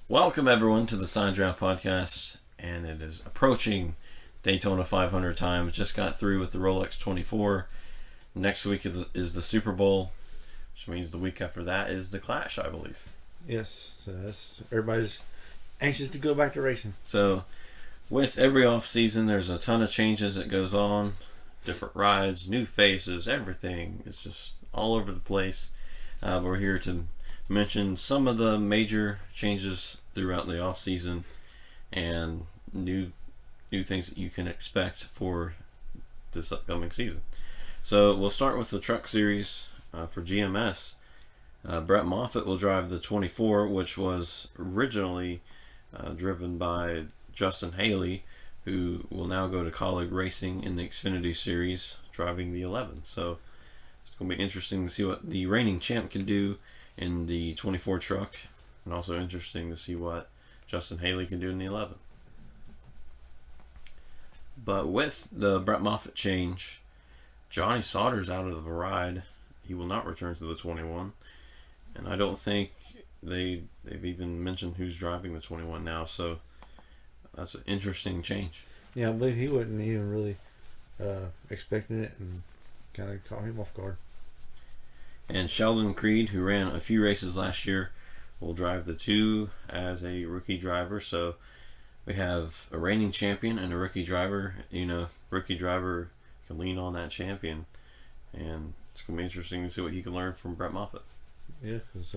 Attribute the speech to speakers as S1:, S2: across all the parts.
S1: Welcome everyone to the Side Draft Podcast, and it is approaching Daytona 500 time. Just got through with the Rolex 24. Next week is the Super Bowl, which means the week after that is the Clash, I believe.
S2: Yes, so everybody's anxious to go back to racing.
S1: So, with every off season, there's a ton of changes that goes on, different rides, new faces, everything is just all over the place. We're here to mention some of the major changes throughout the off season and new things that you can expect for this upcoming season. So we'll start with the truck series for GMS. Brett Moffitt will drive the 24, which was originally driven by Justin Haley, who will now go to Colleague Racing in the Xfinity series, driving the 11. So it's going to be interesting to see what the reigning champ can do in the 24 truck, and also interesting to see what Justin Haley can do in the 11. But with the Brett Moffitt change, Johnny Sauter's out of the ride. He will not return to the 21, and I don't think they've even mentioned who's driving the 21 now, so that's an interesting change.
S2: Yeah, I believe he wasn't even really expecting it, and kind of caught him off guard.
S1: And Sheldon Creed, who ran a few races last year, will drive the 2 as a rookie driver. So we have a reigning champion and a rookie driver. Rookie driver can lean on that champion, and it's going to be interesting to see what he can learn from Brett Moffitt.
S2: Yeah, because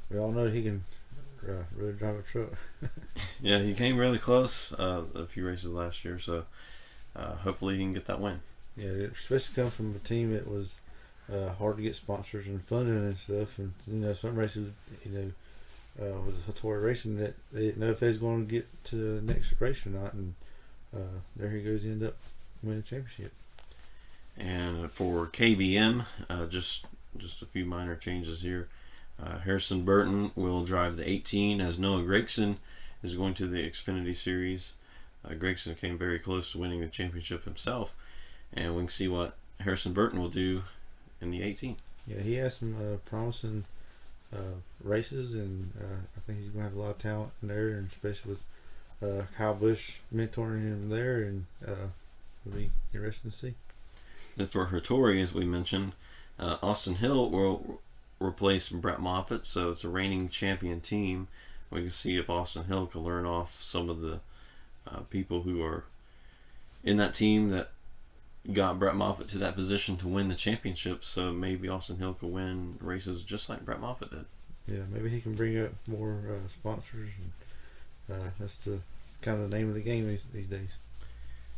S2: we all know he can really drive a truck.
S1: Yeah, he came really close a few races last year, so hopefully he can get that win.
S2: Yeah, especially coming from a team that was hard to get sponsors and funding and stuff, and some races, with Hattori Racing, that they didn't know if they was going to get to the next race or not, and there he goes, he ended up winning the championship.
S1: And for KBM, just a few minor changes here. Harrison Burton will drive the 18 as Noah Gragson is going to the Xfinity Series. Gragson came very close to winning the championship himself, and we can see what Harrison Burton will do in the 18.
S2: Yeah, he has some promising races, and I think he's going to have a lot of talent in there, and especially with Kyle Busch mentoring him there, and it'll be interesting to see.
S1: Then for Hattori, as we mentioned, Austin Hill will replace Brett Moffitt, so it's a reigning champion team. We can see if Austin Hill can learn off some of the people who are in that team that got Brett Moffitt to that position to win the championship, so maybe Austin Hill could win races just like Brett Moffitt did.
S2: Yeah, maybe he can bring up more sponsors, and that's the kind of the name of the game these days.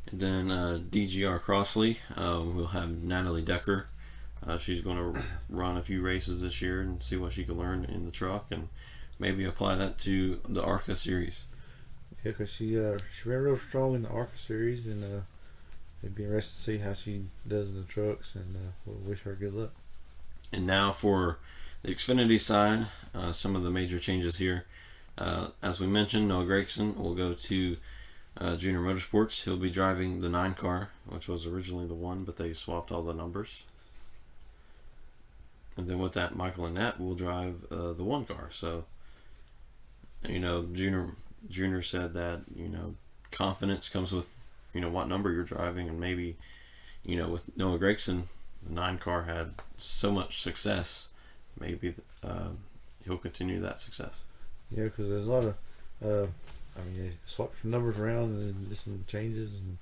S1: And then DGR Crossley, we'll have Natalie Decker. She's going to run a few races this year and see what she can learn in the truck, and maybe apply that to the ARCA series.
S2: Yeah, because she ran real strong in the ARCA series, and it'd be interesting to see how she does in the trucks, and we'll wish her good luck.
S1: And now for the Xfinity side, some of the major changes here. As we mentioned, Noah Gragson will go to Junior Motorsports. He'll be driving the 9 car, which was originally the 1, but they swapped all the numbers. And then with that, Michael Annett will drive the 1 car. So, Junior said that, confidence comes with, what number you're driving, and maybe, with Noah Gragson, the 9 car had so much success, maybe he'll continue that success.
S2: Yeah, because there's a lot of, they swapped some numbers around and just some changes, and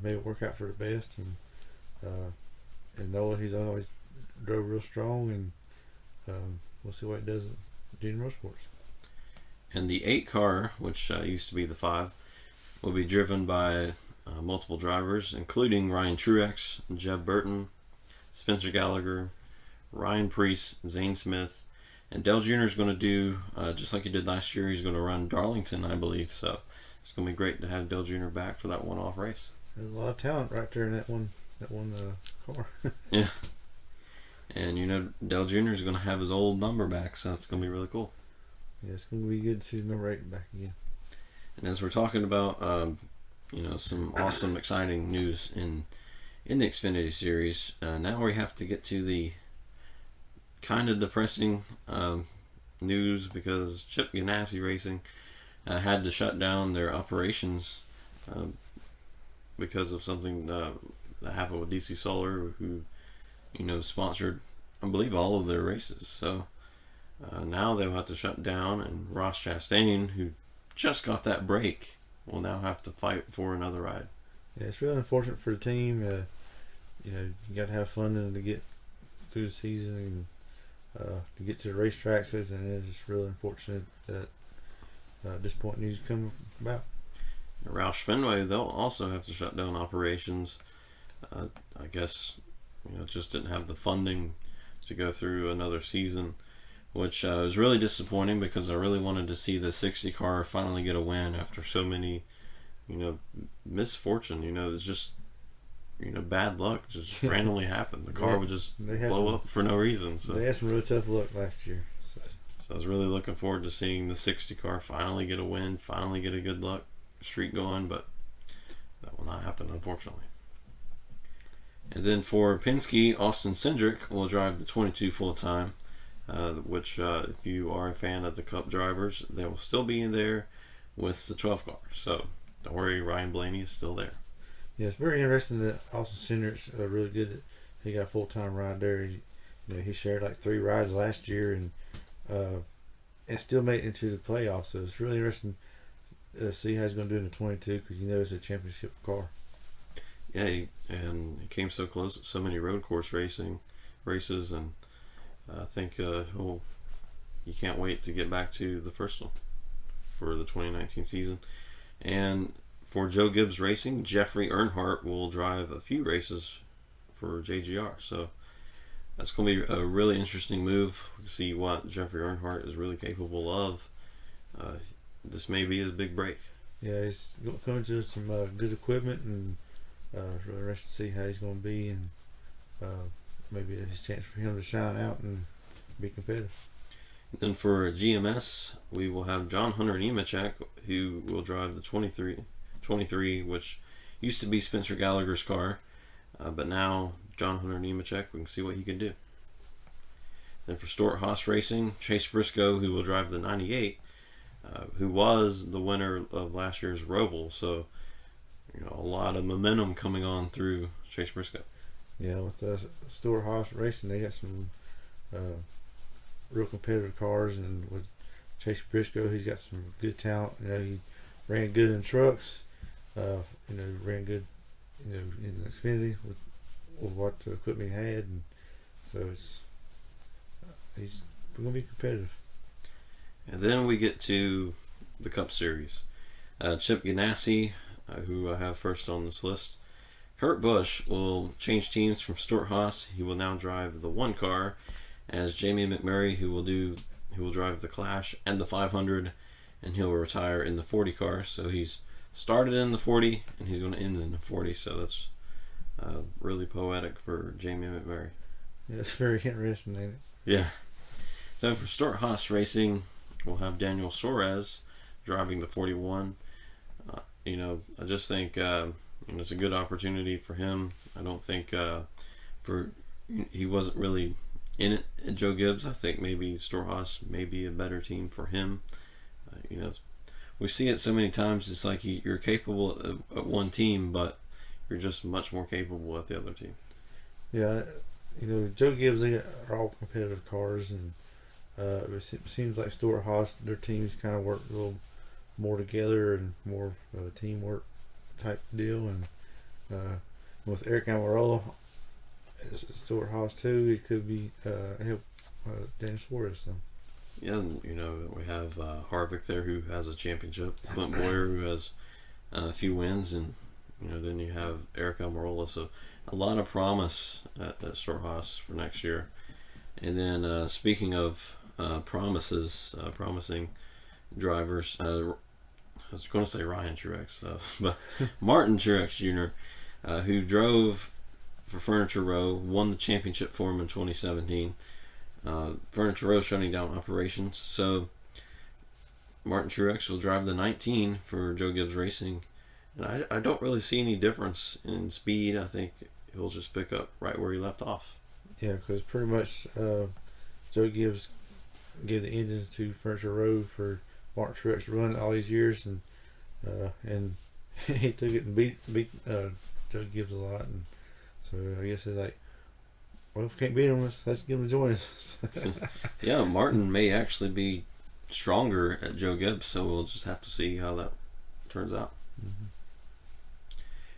S2: made it work out for the best. And Noah, he's always drove real strong, and we'll see what he does at Junior Motorsports.
S1: And the 8 car, which used to be the 5, will be driven by multiple drivers, including Ryan Truex, Jeb Burton, Spencer Gallagher, Ryan Preece, Zane Smith, and Dale Jr. is going to do just like he did last year. He's going to run Darlington, I believe. So it's going to be great to have Dale Jr. back for that one-off race.
S2: There's a lot of talent right there in that one car.
S1: Yeah. And Dale Jr. is going to have his old number back, so it's going to be really cool.
S2: Yeah, it's going to be good to see number 8 back again.
S1: And as we're talking about, some awesome, exciting news in the Xfinity series, now we have to get to the kind of depressing news because Chip Ganassi Racing had to shut down their operations because of something that happened with DC Solar, who sponsored, I believe, all of their races. So now they'll have to shut down, and Ross Chastain, who just got that break, will now have to fight for another ride.
S2: Yeah, it's really unfortunate for the team. You got to have fun to get through the season and to get to the racetracks, and it's just really unfortunate that disappointing news come about.
S1: Roush Fenway, they'll also have to shut down operations. I guess just didn't have the funding to go through another season, which was really disappointing because I really wanted to see the 60 car finally get a win after so many misfortune. It's just bad luck just randomly happened. The car would just blow up for no reason. So
S2: they had some really tough luck last year.
S1: So I was really looking forward to seeing the 60 car finally get a win, finally get a good luck streak going, but that will not happen, unfortunately. And then for Penske, Austin Cindric will drive the 22 full time, which if you are a fan of the Cup drivers, they will still be in there with the 12 car. So don't worry, Ryan Blaney is still there.
S2: Yeah, it's very interesting that Austin Cindric's really good. He got a full time ride there. He shared like 3 rides last year and still made it into the playoffs. So it's really interesting to see how he's going to do in the 22 because it's a championship car.
S1: Yeah, he came so close at so many road course races, and I think he can't wait to get back to the first one for the 2019 season. And for Joe Gibbs Racing, Jeffrey Earnhardt will drive a few races for JGR. So that's going to be a really interesting move. We can see what Jeffrey Earnhardt is really capable of. This may be his big break.
S2: Yeah, he's coming to some good equipment, and it's really interesting to see how he's going to be, and maybe it's a chance for him to shine out and be competitive.
S1: Then for GMS, we will have John Hunter Nemechek, who will drive the 23, which used to be Spencer Gallagher's car, but now John Hunter Nemechek, we can see what he can do. Then for Stewart Haas Racing, Chase Briscoe, who will drive the 98, who was the winner of last year's Roval. So a lot of momentum coming on through Chase Briscoe.
S2: Yeah, with Stewart Haas Racing, they got some real competitive cars, and with Chase Briscoe, he's got some good talent. He ran good in trucks. Ran good, in Xfinity with what equipment he had, and so he's going to be competitive.
S1: And then we get to the Cup Series. Chip Ganassi, who I have first on this list. Kurt Busch will change teams from Stewart Haas. He will now drive the 1 car, as Jamie McMurray, who will drive the Clash and the 500, and he'll retire in the 40 car. So he's started in the 40 and he's going to end in the 40. So that's really poetic for Jamie McMurray.
S2: Yeah, it's very interesting, ain't it?
S1: Yeah. So for Stewart Haas Racing, we'll have Daniel Suarez driving the 41. I just think it's a good opportunity for him. I don't think he wasn't really in it at Joe Gibbs. I think maybe Stewart Haas may be a better team for him. We see it so many times. It's like you're capable at one team, but you're just much more capable at the other team.
S2: Yeah, Joe Gibbs, they are all competitive cars, and it seems like Stewart Haas, their teams kind of work a little more together and more teamwork type deal. And with Eric Almirola, Stewart Haas too, it could be help Dan Suarez. So.
S1: Yeah, we have Harvick there, who has a championship. Clint Boyer, who has a few wins, and then you have Eric Almirola. So a lot of promise at Stewart Haas for next year. And then speaking of promising drivers, I was going to say Ryan Truex, but Martin Truex Jr., who drove for Furniture Row, won the championship for him in 2017. Furniture Row shutting down operations, so Martin Truex will drive the 19 for Joe Gibbs Racing, and I don't really see any difference in speed. I think he'll just pick up right where he left off.
S2: Yeah, because pretty much Joe Gibbs give the engines to Furniture Road for Martin Trucks to run it all these years, and he took it and beat Doug Gibbs a lot, and so I guess it's like, well, if we can't beat him, let's get him to join us.
S1: So, yeah, Martin may actually be stronger at Joe Gibbs, so we'll just have to see how that turns out.
S2: Mm-hmm.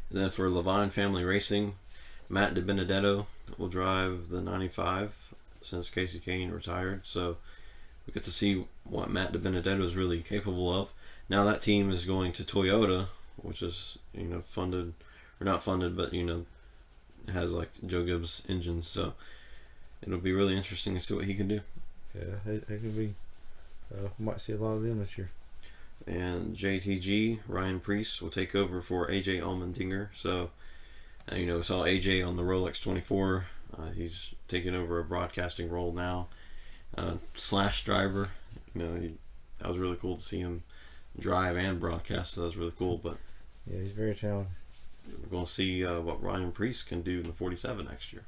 S1: And then for Levine Family Racing, Matt DiBenedetto will drive the 95 since Casey Kane retired, so we get to see what Matt DiBenedetto is really capable of. Now that team is going to Toyota, which is, funded, or not funded, but, has like Joe Gibbs engines, so it'll be really interesting to see what he can do.
S2: Yeah, it can be. Might see a lot of them this year.
S1: And JTG, Ryan Preece, will take over for AJ Allmendinger. So, we saw AJ on the Rolex 24. He's taking over a broadcasting role now. Slash driver. That was really cool to see him drive and broadcast. So that was really cool. But
S2: yeah, he's very talented.
S1: We're going to see what Ryan Preece can do in the 47 next year.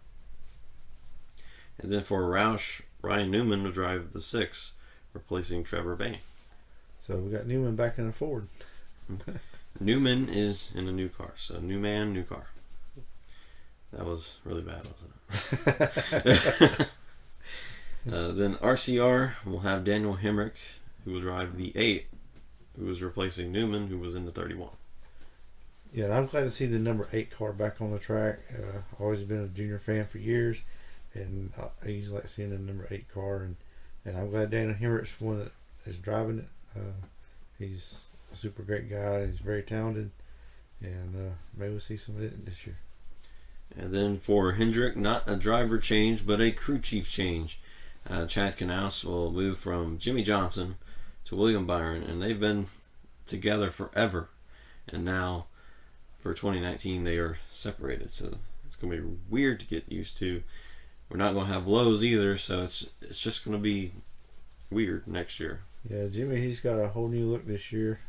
S1: And then for Roush, Ryan Newman will drive the 6, replacing Trevor Bayne.
S2: So we got Newman back in a Ford.
S1: Newman is in a new car. So new man, new car. That was really bad, wasn't it? Then RCR will have Daniel Hemrick, who will drive the 8, who is replacing Newman, who was in the 31.
S2: Yeah, and I'm glad to see the number 8 car back on the track. Always been a Junior fan for years, and I usually like seeing the number 8 car, and I'm glad Daniel Hemrick's one that is driving it. He's a super great guy. He's very talented, and maybe we'll see some of it this year.
S1: And then for Hendrick, not a driver change, but a crew chief change. Chad Knaus will move from Jimmy Johnson to William Byron, and they've been together forever, and now for 2019 they are separated, so it's going to be weird to get used to. We're not going to have Lowe's either, so it's just going to be weird next year.
S2: Yeah, Jimmy, he's got a whole new look this year.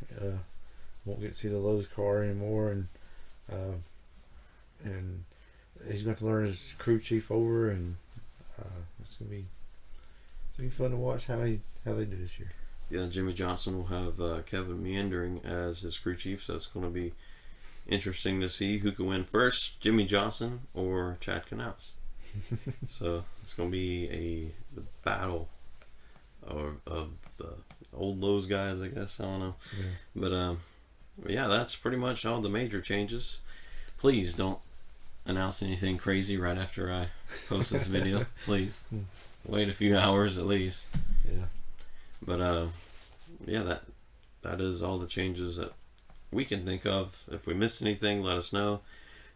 S2: Won't get to see the Lowe's car anymore, and he's going to learn his crew chief over, and it's going to be fun to watch how they do this year.
S1: Yeah, Jimmy Johnson will have Kevin Meandering as his crew chief, so it's going to be interesting to see who can win first, Jimmy Johnson or Chad Knaus. So it's going to be the battle of the old Lowe's guys, I guess. I don't know. Yeah. But yeah, that's pretty much all the major changes. Please don't announce anything crazy right after I post this video. Please wait a few hours at least.
S2: Yeah.
S1: But yeah, that is all the changes that we can think of. If we missed anything, let us know.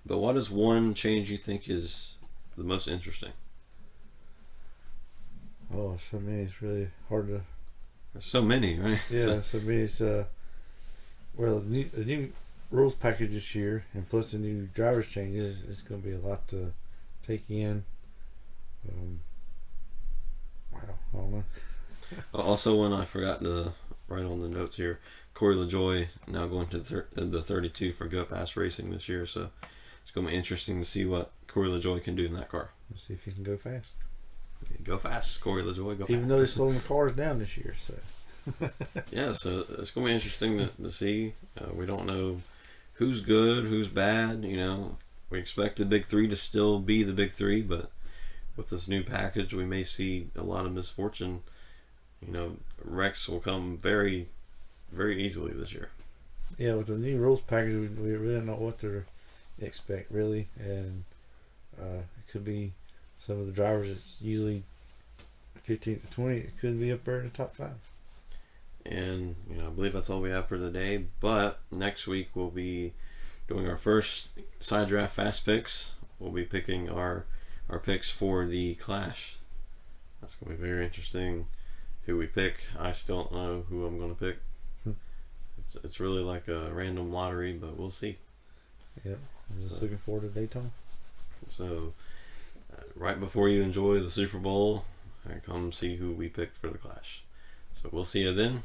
S1: But what is one change you think is the most interesting?
S2: Oh, so many. It's really hard to.
S1: There's so many, right?
S2: Yeah, so many. It's well, the new rules package this year, and plus the new drivers changes, it's going to be a lot to take in. Wow, I don't know.
S1: Also, one I forgot to write on the notes here, Corey LaJoie now going to the 32 for Go Fast Racing this year, so it's going to be interesting to see what Corey LaJoie can do in that car.
S2: Let's see if he can go fast.
S1: Go fast, Corey LaJoie, go fast.
S2: Even though they're slowing the cars down this year, so.
S1: Yeah, so it's going to be interesting to see. We don't know who's good, who's bad. We expect the big 3 to still be the big 3, but with this new package, we may see a lot of misfortune. Wrecks will come very, very easily this year.
S2: Yeah, with the new rules package, we really don't know what to expect, really, and it could be some of the drivers that's usually 15th to 20th. It could be up there in the top 5.
S1: And I believe that's all we have for today. But next week we'll be doing our first side draft fast picks. We'll be picking our picks for the Clash. That's gonna be very interesting. Who we pick, I still don't know who I'm gonna pick. It's really like a random lottery, but we'll see.
S2: Yep, I'm just looking forward to Daytona.
S1: So right before you enjoy the Super Bowl, come see who we picked for the Clash. So we'll see you then.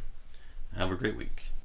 S1: Have a great week.